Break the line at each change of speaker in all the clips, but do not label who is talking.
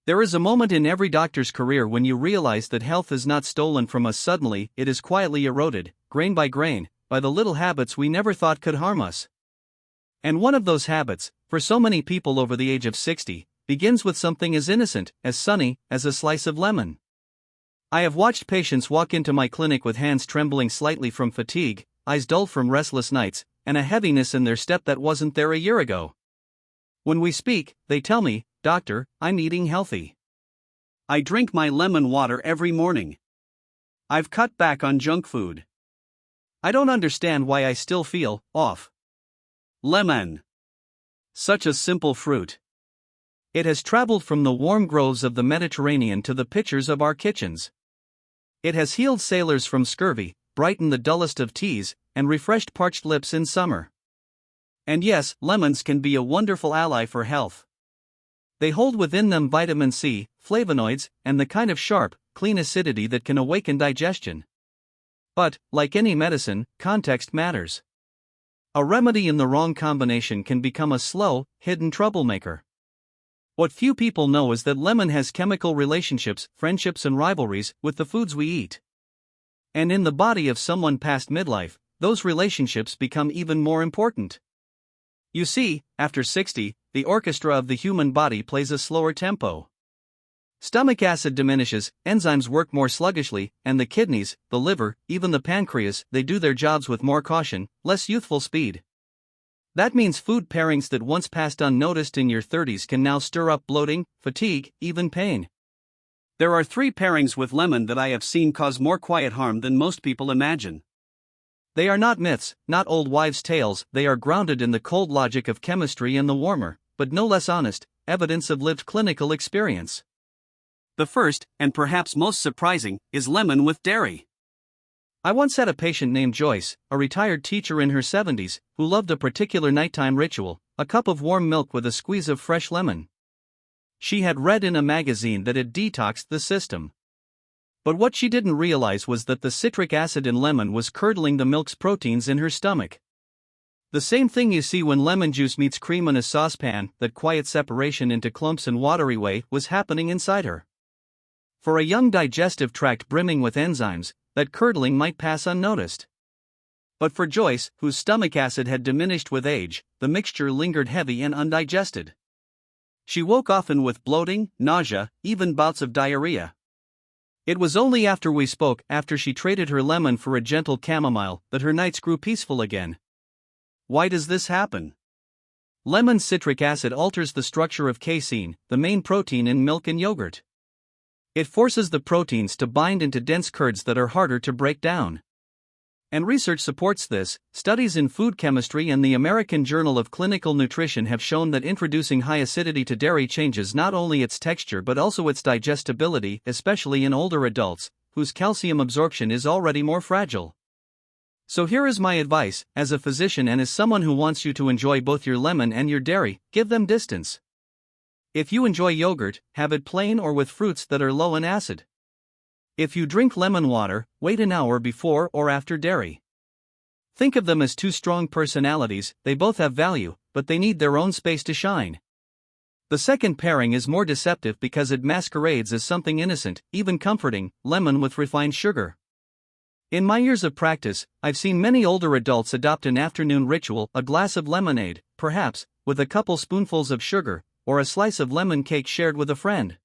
There is a moment in every doctor's career when you realize that health is not stolen from us suddenly, it is quietly eroded, grain by grain, by the little habits we never thought could harm us. And one of those habits, for so many people over the age of 60, begins with something as innocent, as sunny, as a slice of lemon. I have watched patients walk into my clinic with hands trembling slightly from fatigue, eyes dull from restless nights, and a heaviness in their step that wasn't there a year ago. When we speak, they tell me, "Doctor, I'm eating healthy. I drink my lemon water every morning. I've cut back on junk food. I don't understand why I still feel off." Lemon. Such a simple fruit. It has traveled from the warm groves of the Mediterranean to the pitchers of our kitchens. It has healed sailors from scurvy, brightened the dullest of teas, and refreshed parched lips in summer. And yes, lemons can be a wonderful ally for health. They hold within them vitamin C, flavonoids, and the kind of sharp, clean acidity that can awaken digestion. But, like any medicine, context matters. A remedy in the wrong combination can become a slow, hidden troublemaker. What few people know is that lemon has chemical relationships, friendships, and rivalries with the foods we eat. And in the body of someone past midlife, those relationships become even more important. You see, after 60, the orchestra of the human body plays a slower tempo. Stomach acid diminishes, enzymes work more sluggishly, and the kidneys, the liver, even the pancreas, they do their jobs with more caution, less youthful speed. That means food pairings that once passed unnoticed in your 30s can now stir up bloating, fatigue, even pain. There are 3 pairings with lemon that I have seen cause more quiet harm than most people imagine. They are not myths, not old wives' tales, they are grounded in the cold logic of chemistry and the warmer, but no less honest, evidence of lived clinical experience. The first, and perhaps most surprising, is lemon with dairy. I once had a patient named Joyce, a retired teacher in her 70s, who loved a particular nighttime ritual, a cup of warm milk with a squeeze of fresh lemon. She had read in a magazine that it detoxed the system. But what she didn't realize was that the citric acid in lemon was curdling the milk's proteins in her stomach. The same thing you see when lemon juice meets cream in a saucepan, that quiet separation into clumps and watery way, was happening inside her. For a young digestive tract brimming with enzymes, that curdling might pass unnoticed. But for Joyce, whose stomach acid had diminished with age, the mixture lingered heavy and undigested. She woke often with bloating, nausea, even bouts of diarrhea. It was only after we spoke, after she traded her lemon for a gentle chamomile, that her nights grew peaceful again. Why does this happen? Lemon citric acid alters the structure of casein, the main protein in milk and yogurt. It forces the proteins to bind into dense curds that are harder to break down. And research supports this. Studies in food chemistry and the American Journal of Clinical Nutrition have shown that introducing high acidity to dairy changes not only its texture but also its digestibility, especially in older adults, whose calcium absorption is already more fragile. So here is my advice, as a physician and as someone who wants you to enjoy both your lemon and your dairy: give them distance. If you enjoy yogurt, have it plain or with fruits that are low in acid. If you drink lemon water, wait an hour before or after dairy. Think of them as 2 strong personalities, they both have value, but they need their own space to shine. The second pairing is more deceptive because it masquerades as something innocent, even comforting: lemon with refined sugar. In my years of practice, I've seen many older adults adopt an afternoon ritual: a glass of lemonade, perhaps, with a couple spoonfuls of sugar, or a slice of lemon cake shared with a friend.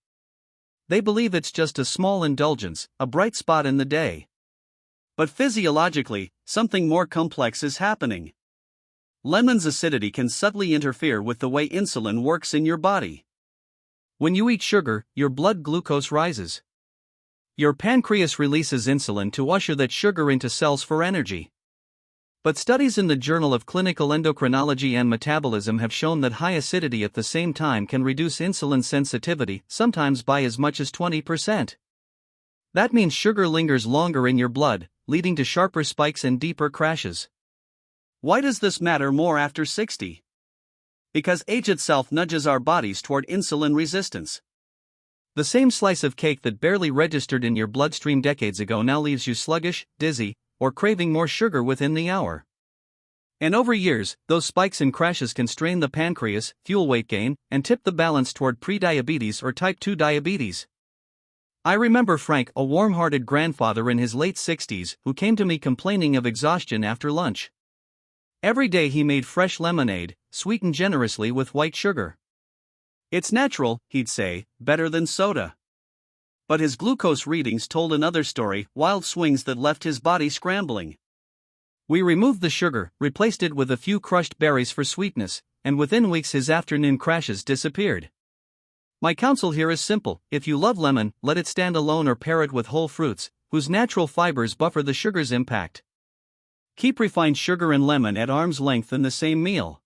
They believe it's just a small indulgence, a bright spot in the day. But physiologically, something more complex is happening. Lemon's acidity can subtly interfere with the way insulin works in your body. When you eat sugar, your blood glucose rises. Your pancreas releases insulin to usher that sugar into cells for energy. But studies in the Journal of Clinical Endocrinology and Metabolism have shown that high acidity at the same time can reduce insulin sensitivity, sometimes by as much as 20%. That means sugar lingers longer in your blood, leading to sharper spikes and deeper crashes. Why does this matter more after 60? Because age itself nudges our bodies toward insulin resistance. The same slice of cake that barely registered in your bloodstream decades ago now leaves you sluggish, dizzy, or craving more sugar within the hour. And over years, those spikes and crashes can strain the pancreas, fuel weight gain, and tip the balance toward prediabetes or type 2 diabetes. I remember Frank, a warm-hearted grandfather in his late 60s, who came to me complaining of exhaustion after lunch. Every day he made fresh lemonade, sweetened generously with white sugar. It's natural, he'd say, better than soda. But his glucose readings told another story, wild swings that left his body scrambling. We removed the sugar, replaced it with a few crushed berries for sweetness, and within weeks his afternoon crashes disappeared. My counsel here is simple: if you love lemon, let it stand alone or pair it with whole fruits, whose natural fibers buffer the sugar's impact. Keep refined sugar and lemon at arm's length in the same meal.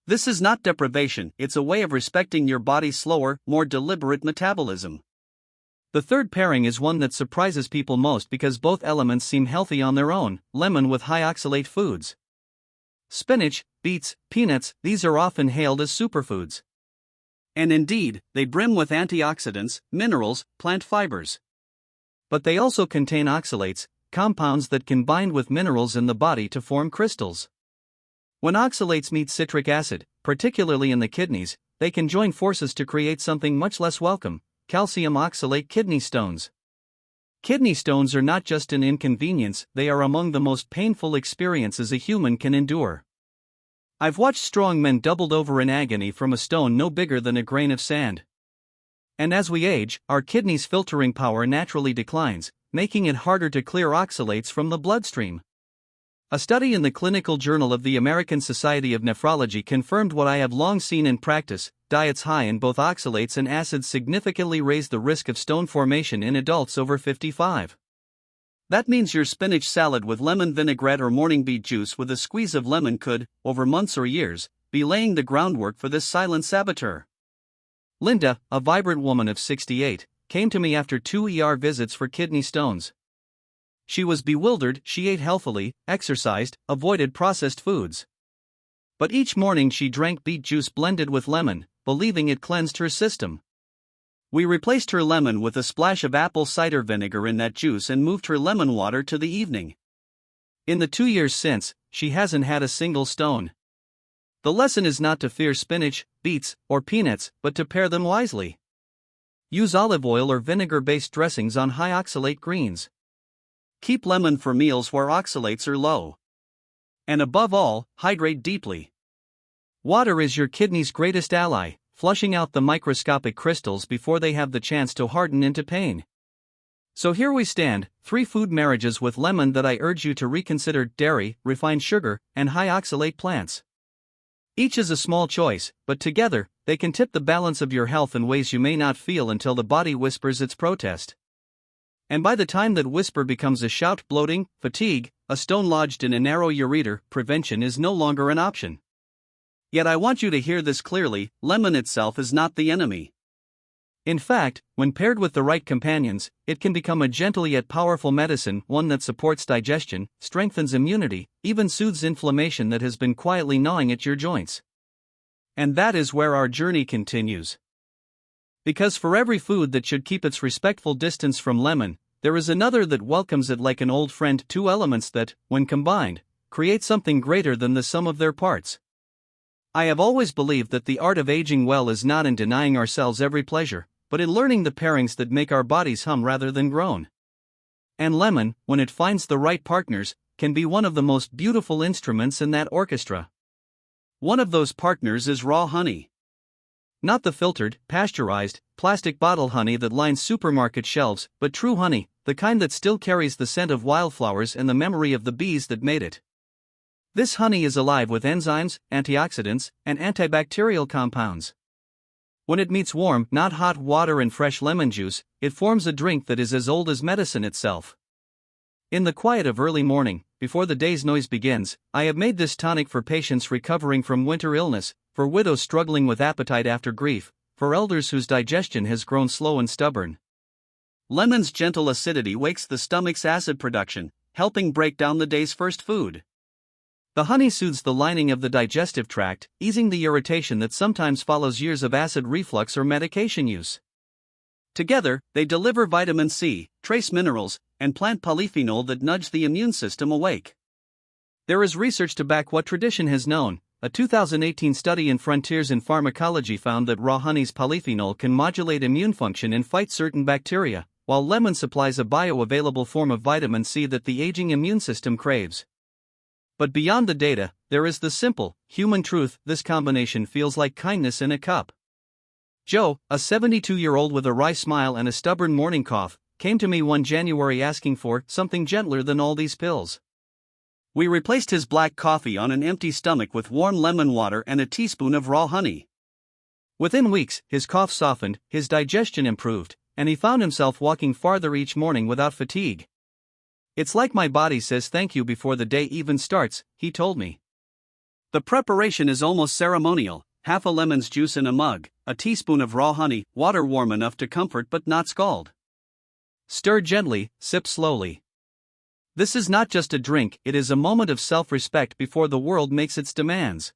This is not deprivation, it's a way of respecting your body's slower, more deliberate metabolism. The third pairing is one that surprises people most because both elements seem healthy on their own: lemon with high oxalate foods. Spinach, beets, peanuts, these are often hailed as superfoods. And indeed, they brim with antioxidants, minerals, plant fibers. But they also contain oxalates, compounds that can bind with minerals in the body to form crystals. When oxalates meet citric acid, particularly in the kidneys, they can join forces to create something much less welcome: calcium oxalate kidney stones. Kidney stones are not just an inconvenience, they are among the most painful experiences a human can endure. I've watched strong men doubled over in agony from a stone no bigger than a grain of sand. And as we age, our kidneys' filtering power naturally declines, making it harder to clear oxalates from the bloodstream. A study in the Clinical Journal of the American Society of Nephrology confirmed what I have long seen in practice: diets high in both oxalates and acids significantly raise the risk of stone formation in adults over 55. That means your spinach salad with lemon vinaigrette or morning beet juice with a squeeze of lemon could, over months or years, be laying the groundwork for this silent saboteur. Linda, a vibrant woman of 68, came to me after 2 ER visits for kidney stones. She was bewildered. She ate healthily, exercised, avoided processed foods. But each morning she drank beet juice blended with lemon, believing it cleansed her system. We replaced her lemon with a splash of apple cider vinegar in that juice and moved her lemon water to the evening. In the 2 years since, she hasn't had a single stone. The lesson is not to fear spinach, beets, or peanuts, but to pair them wisely. Use olive oil or vinegar-based dressings on high oxalate greens. Keep lemon for meals where oxalates are low. And above all, hydrate deeply. Water is your kidney's greatest ally, flushing out the microscopic crystals before they have the chance to harden into pain. So here we stand, 3 food marriages with lemon that I urge you to reconsider: dairy, refined sugar, and high oxalate plants. Each is a small choice, but together, they can tip the balance of your health in ways you may not feel until the body whispers its protest. And by the time that whisper becomes a shout: bloating, fatigue, a stone lodged in a narrow ureter, prevention is no longer an option. Yet I want you to hear this clearly: lemon itself is not the enemy. In fact, when paired with the right companions, it can become a gentle yet powerful medicine, one that supports digestion, strengthens immunity, even soothes inflammation that has been quietly gnawing at your joints. And that is where our journey continues. Because for every food that should keep its respectful distance from lemon, there is another that welcomes it like an old friend: 2 elements that, when combined, create something greater than the sum of their parts. I have always believed that the art of aging well is not in denying ourselves every pleasure, but in learning the pairings that make our bodies hum rather than groan. And lemon, when it finds the right partners, can be one of the most beautiful instruments in that orchestra. One of those partners is raw honey. Not the filtered, pasteurized, plastic bottle honey that lines supermarket shelves, but true honey, the kind that still carries the scent of wildflowers and the memory of the bees that made it. This honey is alive with enzymes, antioxidants, and antibacterial compounds. When it meets warm, not hot water and fresh lemon juice, it forms a drink that is as old as medicine itself. In the quiet of early morning, before the day's noise begins, I have made this tonic for patients recovering from winter illness, for widows struggling with appetite after grief, for elders whose digestion has grown slow and stubborn. Lemon's gentle acidity wakes the stomach's acid production, helping break down the day's first food. The honey soothes the lining of the digestive tract, easing the irritation that sometimes follows years of acid reflux or medication use. Together, they deliver vitamin C, trace minerals, and plant polyphenol that nudge the immune system awake. There is research to back what tradition has known. A 2018 study in Frontiers in Pharmacology found that raw honey's polyphenol can modulate immune function and fight certain bacteria, while lemon supplies a bioavailable form of vitamin C that the aging immune system craves. But beyond the data, there is the simple, human truth: this combination feels like kindness in a cup. Joe, a 72-year-old with a wry smile and a stubborn morning cough, came to me one January asking for something gentler than all these pills. We replaced his black coffee on an empty stomach with warm lemon water and a teaspoon of raw honey. Within weeks, his cough softened, his digestion improved, and he found himself walking farther each morning without fatigue. "It's like my body says thank you before the day even starts," he told me. The preparation is almost ceremonial: half a lemon's juice in a mug, a teaspoon of raw honey, water warm enough to comfort but not scald. Stir gently, sip slowly. This is not just a drink, it is a moment of self-respect before the world makes its demands.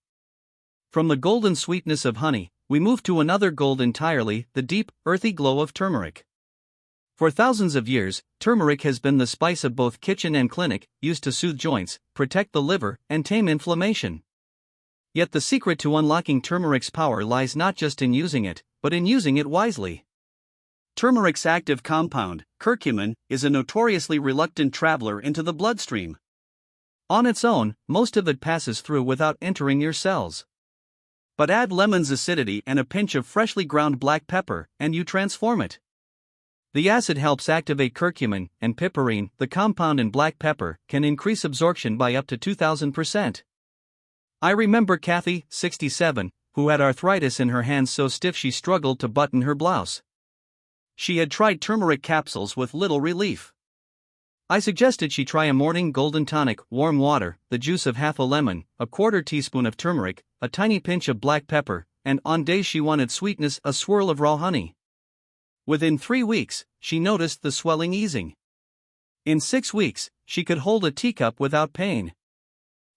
From the golden sweetness of honey, we move to another gold entirely: the deep, earthy glow of turmeric. For thousands of years, turmeric has been the spice of both kitchen and clinic, used to soothe joints, protect the liver, and tame inflammation. Yet the secret to unlocking turmeric's power lies not just in using it, but in using it wisely. Turmeric's active compound, curcumin, is a notoriously reluctant traveler into the bloodstream. On its own, most of it passes through without entering your cells. But add lemon's acidity and a pinch of freshly ground black pepper, and you transform it. The acid helps activate curcumin, and piperine, the compound in black pepper, can increase absorption by up to 2,000%. I remember Kathy, 67, who had arthritis in her hands so stiff she struggled to button her blouse. She had tried turmeric capsules with little relief. I suggested she try a morning golden tonic: warm water, the juice of half a lemon, a quarter teaspoon of turmeric, a tiny pinch of black pepper, and on days she wanted sweetness, a swirl of raw honey. Within 3 weeks, she noticed the swelling easing. In 6 weeks, she could hold a teacup without pain.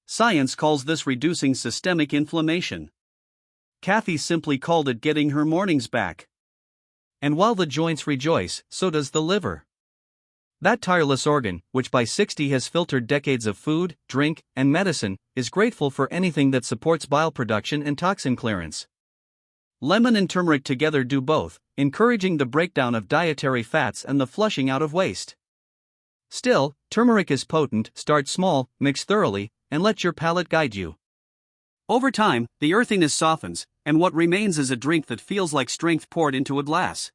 Science calls this reducing systemic inflammation. Kathy simply called it getting her mornings back. And while the joints rejoice, so does the liver. That tireless organ, which by 60 has filtered decades of food, drink, and medicine, is grateful for anything that supports bile production and toxin clearance. Lemon and turmeric together do both, encouraging the breakdown of dietary fats and the flushing out of waste. Still, turmeric is potent. Start small, mix thoroughly, and let your palate guide you. Over time, the earthiness softens, and what remains is a drink that feels like strength poured into a glass.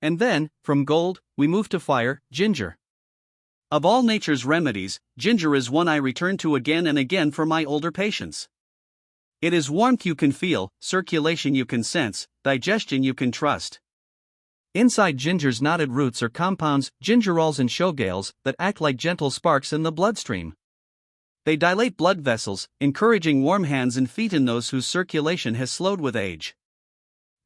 And then, from gold, we move to fire: ginger. Of all nature's remedies, ginger is one I return to again and again for my older patients. It is warmth you can feel, circulation you can sense, digestion you can trust. Inside ginger's knotted roots are compounds, gingerols and showgales, that act like gentle sparks in the bloodstream. They dilate blood vessels, encouraging warm hands and feet in those whose circulation has slowed with age.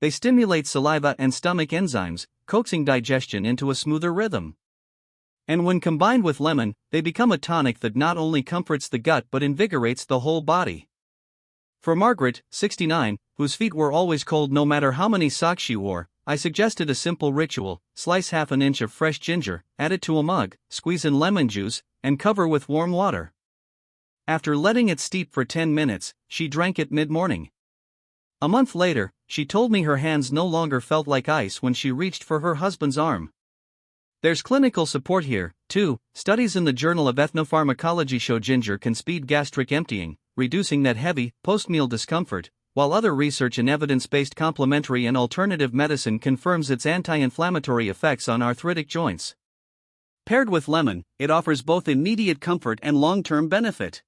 They stimulate saliva and stomach enzymes, coaxing digestion into a smoother rhythm. And when combined with lemon, they become a tonic that not only comforts the gut but invigorates the whole body. For Margaret, 69, whose feet were always cold no matter how many socks she wore, I suggested a simple ritual: slice half an inch of fresh ginger, add it to a mug, squeeze in lemon juice, and cover with warm water. After letting it steep for 10 minutes, she drank it mid-morning. A month later, she told me her hands no longer felt like ice when she reached for her husband's arm. There's clinical support here, too. Studies in the Journal of Ethnopharmacology show ginger can speed gastric emptying, reducing that heavy, post-meal discomfort, while other research in evidence-based complementary and alternative medicine confirms its anti-inflammatory effects on arthritic joints. Paired with lemon, it offers both immediate comfort and long-term benefit.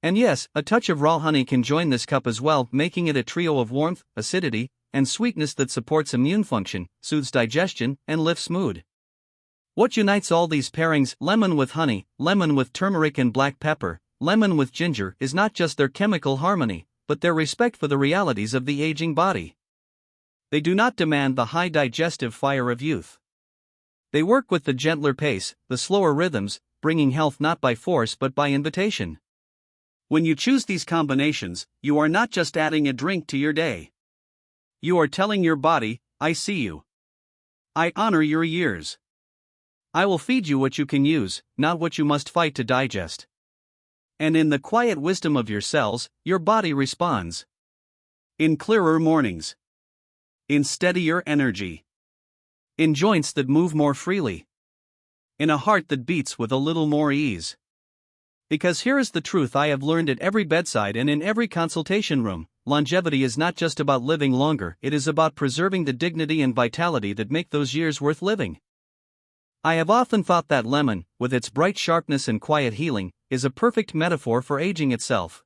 And yes, a touch of raw honey can join this cup as well, making it a trio of warmth, acidity, and sweetness that supports immune function, soothes digestion, and lifts mood. What unites all these pairings, lemon with honey, lemon with turmeric and black pepper, lemon with ginger, is not just their chemical harmony, but their respect for the realities of the aging body. They do not demand the high digestive fire of youth. They work with the gentler pace, the slower rhythms, bringing health not by force but by invitation. When you choose these combinations, you are not just adding a drink to your day. You are telling your body, I see you. I honor your years. I will feed you what you can use, not what you must fight to digest. And in the quiet wisdom of your cells, your body responds. In clearer mornings. In steadier energy. In joints that move more freely. In a heart that beats with a little more ease. Because here is the truth I have learned at every bedside and in every consultation room: longevity is not just about living longer, it is about preserving the dignity and vitality that make those years worth living. I have often thought that lemon, with its bright sharpness and quiet healing, is a perfect metaphor for aging itself.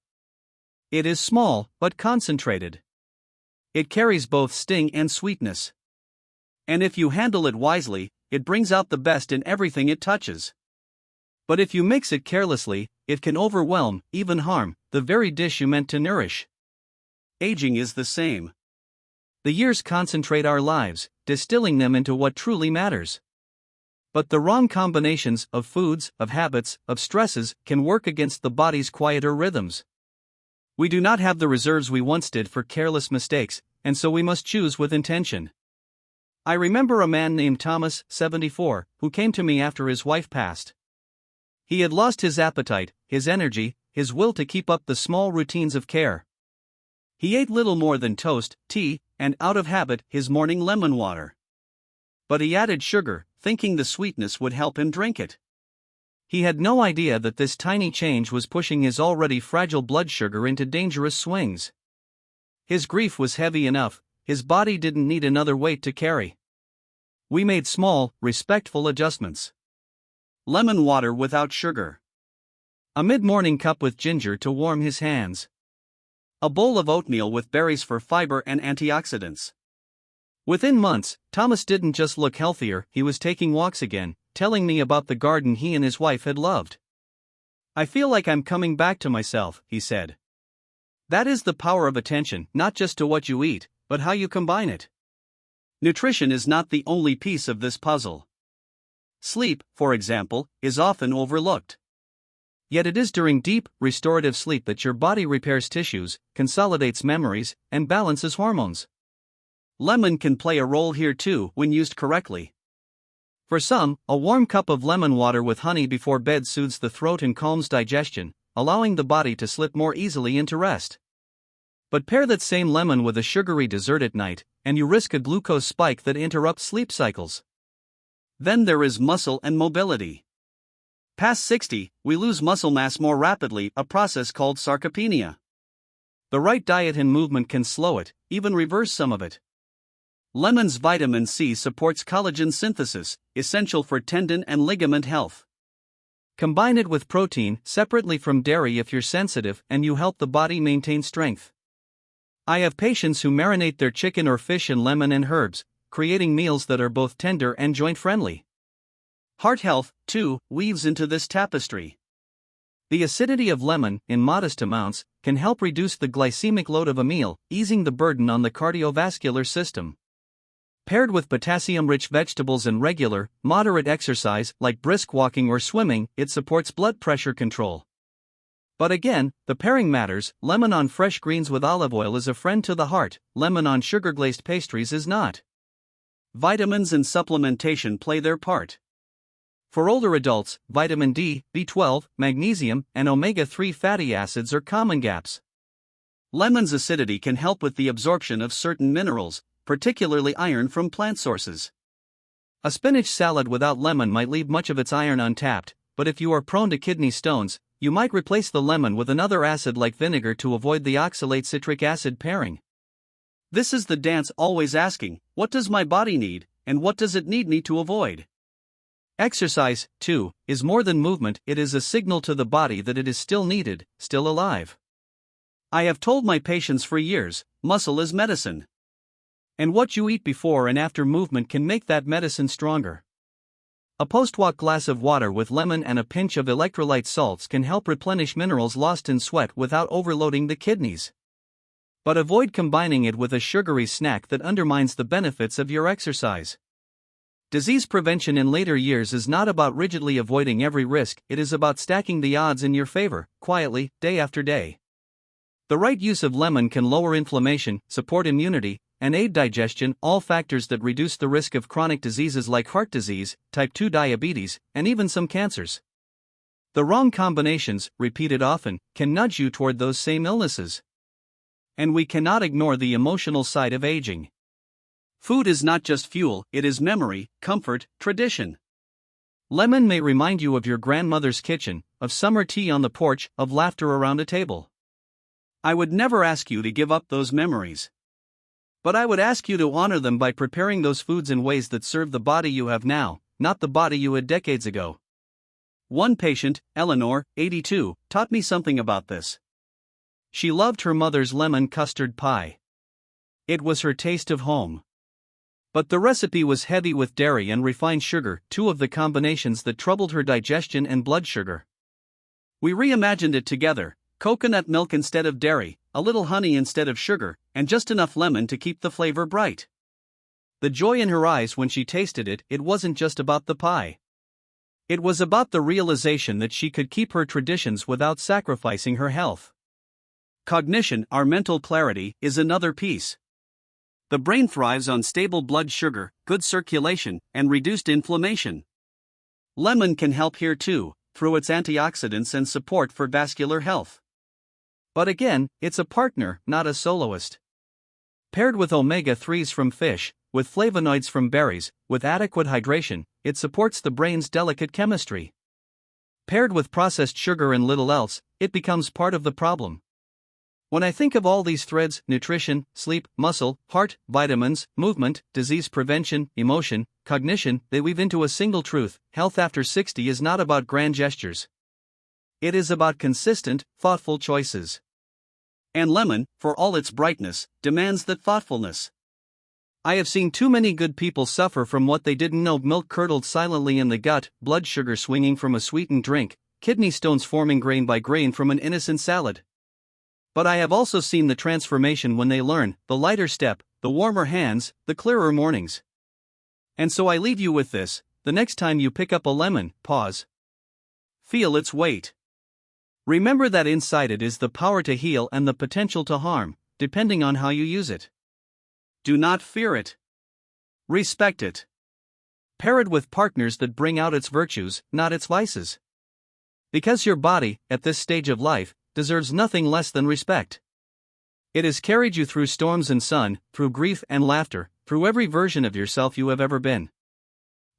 It is small, but concentrated. It carries both sting and sweetness. And if you handle it wisely, it brings out the best in everything it touches. But if you mix it carelessly, it can overwhelm, even harm, the very dish you meant to nourish. Aging is the same. The years concentrate our lives, distilling them into what truly matters. But the wrong combinations of foods, of habits, of stresses can work against the body's quieter rhythms. We do not have the reserves we once did for careless mistakes, and so we must choose with intention. I remember a man named Thomas, 74, who came to me after his wife passed. He had lost his appetite, his energy, his will to keep up the small routines of care. He ate little more than toast, tea, and out of habit, his morning lemon water. But he added sugar, thinking the sweetness would help him drink it. He had no idea that this tiny change was pushing his already fragile blood sugar into dangerous swings. His grief was heavy enough, his body didn't need another weight to carry. We made small, respectful adjustments. Lemon water without sugar. A mid-morning cup with ginger to warm his hands. A bowl of oatmeal with berries for fiber and antioxidants. Within months, Thomas didn't just look healthier, he was taking walks again, telling me about the garden he and his wife had loved. I feel like I'm coming back to myself, he said. That is the power of attention, not just to what you eat, but how you combine it. Nutrition is not the only piece of this puzzle. Sleep, for example, is often overlooked. Yet it is during deep, restorative sleep that your body repairs tissues, consolidates memories, and balances hormones. Lemon can play a role here too when used correctly. For some, a warm cup of lemon water with honey before bed soothes the throat and calms digestion, allowing the body to slip more easily into rest. But pair that same lemon with a sugary dessert at night, and you risk a glucose spike that interrupts sleep cycles. Then there is muscle and mobility. Past 60, we lose muscle mass more rapidly, a process called sarcopenia. The right diet and movement can slow it, even reverse some of it. Lemon's vitamin C supports collagen synthesis, essential for tendon and ligament health. Combine it with protein, separately from dairy if you're sensitive, and you help the body maintain strength. I have patients who marinate their chicken or fish in lemon and herbs, creating meals that are both tender and joint-friendly. Heart health, too, weaves into this tapestry. The acidity of lemon, in modest amounts, can help reduce the glycemic load of a meal, easing the burden on the cardiovascular system. Paired with potassium-rich vegetables and regular, moderate exercise like brisk walking or swimming, it supports blood pressure control. But again, the pairing matters. Lemon on fresh greens with olive oil is a friend to the heart, lemon on sugar-glazed pastries is not. Vitamins and supplementation play their part. For older adults, vitamin D, B12, magnesium, and omega-3 fatty acids are common gaps. Lemon's acidity can help with the absorption of certain minerals, particularly iron from plant sources. A spinach salad without lemon might leave much of its iron untapped, but if you are prone to kidney stones, you might replace the lemon with another acid like vinegar to avoid the oxalate citric acid pairing. This is the dance always asking, what does my body need, and what does it need me to avoid? Exercise, too, is more than movement, it is a signal to the body that it is still needed, still alive. I have told my patients for years, muscle is medicine. And what you eat before and after movement can make that medicine stronger. A post-walk glass of water with lemon and a pinch of electrolyte salts can help replenish minerals lost in sweat without overloading the kidneys. But avoid combining it with a sugary snack that undermines the benefits of your exercise. Disease prevention in later years is not about rigidly avoiding every risk, it is about stacking the odds in your favor, quietly, day after day. The right use of lemon can lower inflammation, support immunity, and aid digestion, all factors that reduce the risk of chronic diseases like heart disease, type 2 diabetes, and even some cancers. The wrong combinations, repeated often, can nudge you toward those same illnesses. And we cannot ignore the emotional side of aging. Food is not just fuel, it is memory, comfort, tradition. Lemon may remind you of your grandmother's kitchen, of summer tea on the porch, of laughter around a table. I would never ask you to give up those memories. But I would ask you to honor them by preparing those foods in ways that serve the body you have now, not the body you had decades ago. One patient, Eleanor, 82, taught me something about this. She loved her mother's lemon custard pie. It was her taste of home. But the recipe was heavy with dairy and refined sugar, two of the combinations that troubled her digestion and blood sugar. We reimagined it together: coconut milk instead of dairy, a little honey instead of sugar, and just enough lemon to keep the flavor bright. The joy in her eyes when she tasted it, it wasn't just about the pie. It was about the realization that she could keep her traditions without sacrificing her health. Cognition, our mental clarity, is another piece. The brain thrives on stable blood sugar, good circulation, and reduced inflammation. Lemon can help here too, through its antioxidants and support for vascular health. But again, it's a partner, not a soloist. Paired with omega-3s from fish, with flavonoids from berries, with adequate hydration, it supports the brain's delicate chemistry. Paired with processed sugar and little else, it becomes part of the problem. When I think of all these threads: nutrition, sleep, muscle, heart, vitamins, movement, disease prevention, emotion, cognition, they weave into a single truth: health after 60 is not about grand gestures. It is about consistent, thoughtful choices. And lemon, for all its brightness, demands that thoughtfulness. I have seen too many good people suffer from what they didn't know: milk curdled silently in the gut, blood sugar swinging from a sweetened drink, kidney stones forming grain by grain from an innocent salad. But I have also seen the transformation when they learn: the lighter step, the warmer hands, the clearer mornings. And so I leave you with this: the next time you pick up a lemon, pause. Feel its weight. Remember that inside it is the power to heal and the potential to harm, depending on how you use it. Do not fear it. Respect it. Pair it with partners that bring out its virtues, not its vices. Because your body, at this stage of life, deserves nothing less than respect. It has carried you through storms and sun, through grief and laughter, through every version of yourself you have ever been.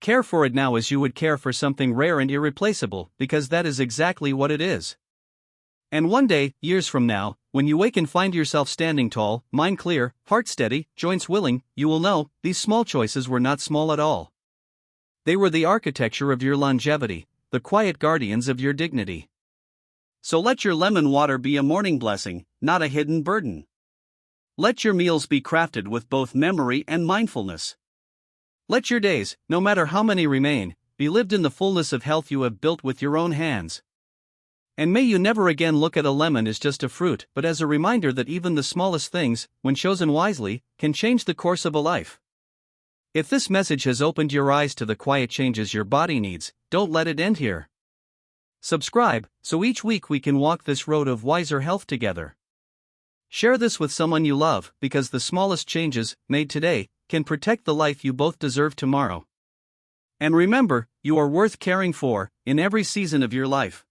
Care for it now as you would care for something rare and irreplaceable, because that is exactly what it is. And one day, years from now, when you wake and find yourself standing tall, mind clear, heart steady, joints willing, you will know, these small choices were not small at all. They were the architecture of your longevity, the quiet guardians of your dignity. So let your lemon water be a morning blessing, not a hidden burden. Let your meals be crafted with both memory and mindfulness. Let your days, no matter how many remain, be lived in the fullness of health you have built with your own hands. And may you never again look at a lemon as just a fruit, but as a reminder that even the smallest things, when chosen wisely, can change the course of a life. If this message has opened your eyes to the quiet changes your body needs, don't let it end here. Subscribe, so each week we can walk this road of wiser health together. Share this with someone you love, because the smallest changes, made today, can protect the life you both deserve tomorrow. And remember, you are worth caring for, in every season of your life.